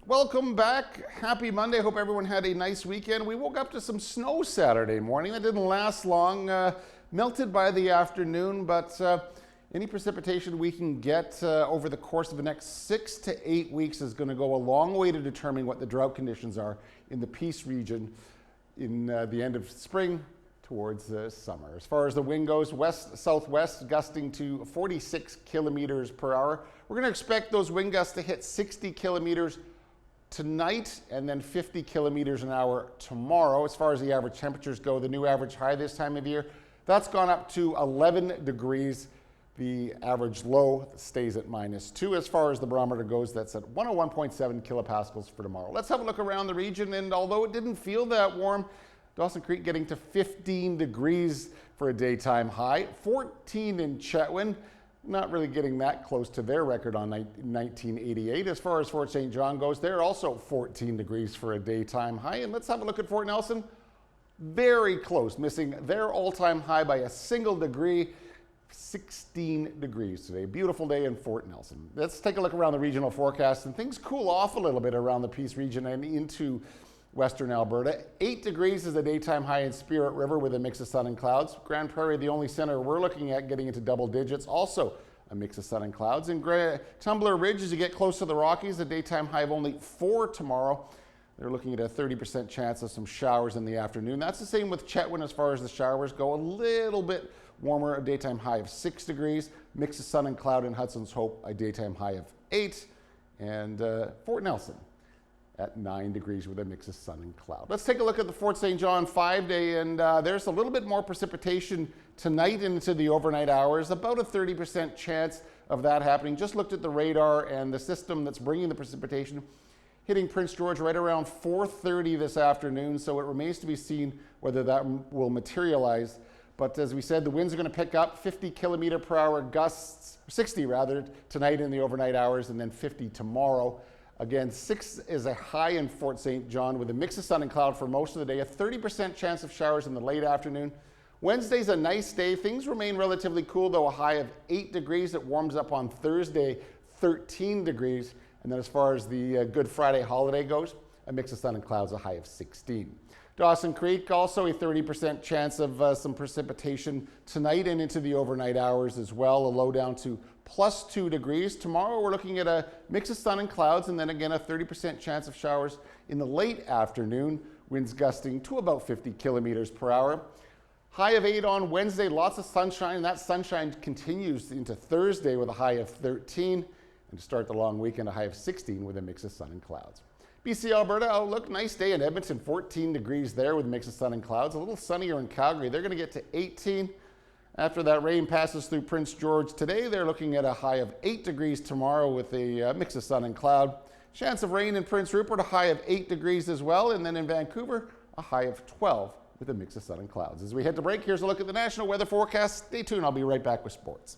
Welcome back. Happy Monday. Hope everyone had a nice weekend. We woke up to some snow Saturday morning. That didn't last long. Melted by the afternoon, but any precipitation we can get over the course of the next 6 to 8 weeks is going to go a long way to determining what the drought conditions are in the Peace region in the end of spring towards summer. As far as the wind goes, west-southwest gusting to 46 kilometers per hour. We're going to expect those wind gusts to hit 60 kilometers tonight and then 50 kilometers an hour tomorrow. As far as the average temperatures go, the new average high this time of year, that's gone up to 11 degrees. The average low stays at -2. As far as the barometer goes, that's at 101.7 kilopascals for tomorrow. Let's have a look around the region, and although it didn't feel that warm, Dawson Creek getting to 15 degrees for a daytime high, 14 in Chetwynd. Not really getting that close to their record on 1988. As far as Fort St. John goes, they're also 14 degrees for a daytime high. And let's have a look at Fort Nelson. Very close, missing their all-time high by a single degree. 16 degrees today. Beautiful day in Fort Nelson. Let's take a look around the regional forecast, and things cool off a little bit around the Peace region and into Western Alberta. 8 degrees is the daytime high in Spirit River with a mix of sun and clouds. Grand Prairie, the only center we're looking at getting into double digits, also a mix of sun and clouds. In Tumbler Ridge, as you get close to the Rockies, a daytime high of only 4 tomorrow. They're looking at a 30% chance of some showers in the afternoon. That's the same with Chetwynd as far as the showers go. A little bit warmer, a daytime high of 6 degrees. Mix of sun and cloud in Hudson's Hope, a daytime high of 8. And Fort Nelson at 9 degrees with a mix of sun and cloud. Let's take a look at the Fort St. John 5-day, and there's a little bit more precipitation tonight into the overnight hours, about a 30% chance of that happening. Just looked at the radar and the system that's bringing the precipitation, hitting Prince George right around 4:30 this afternoon, so it remains to be seen whether that will materialize. But as we said, the winds are going to pick up, 50 kilometer per hour gusts, 60 rather, tonight in the overnight hours, and then 50 tomorrow. Again, 6 is a high in Fort St. John with a mix of sun and cloud for most of the day, a 30% chance of showers in the late afternoon. Wednesday's a nice day. Things remain relatively cool, though, a high of 8 degrees. It warms up on Thursday, 13 degrees. And then as far as the Good Friday holiday goes, a mix of sun and clouds, a high of 16. Dawson Creek, also a 30% chance of some precipitation tonight and into the overnight hours as well, a low down to +2 degrees. Tomorrow we're looking at a mix of sun and clouds, and then again a 30% chance of showers in the late afternoon, winds gusting to about 50 kilometers per hour. High of 8 on Wednesday, lots of sunshine, and that sunshine continues into Thursday with a high of 13, and to start the long weekend, a high of 16 with a mix of sun and clouds. BC Alberta outlook, nice day in Edmonton, 14 degrees there with a mix of sun and clouds. A little sunnier in Calgary. They're going to get to 18. After that rain passes through Prince George today, they're looking at a high of 8 degrees tomorrow with a mix of sun and cloud. Chance of rain in Prince Rupert, a high of 8 degrees as well. And then in Vancouver, a high of 12 with a mix of sun and clouds. As we head to break, here's a look at the national weather forecast. Stay tuned. I'll be right back with sports.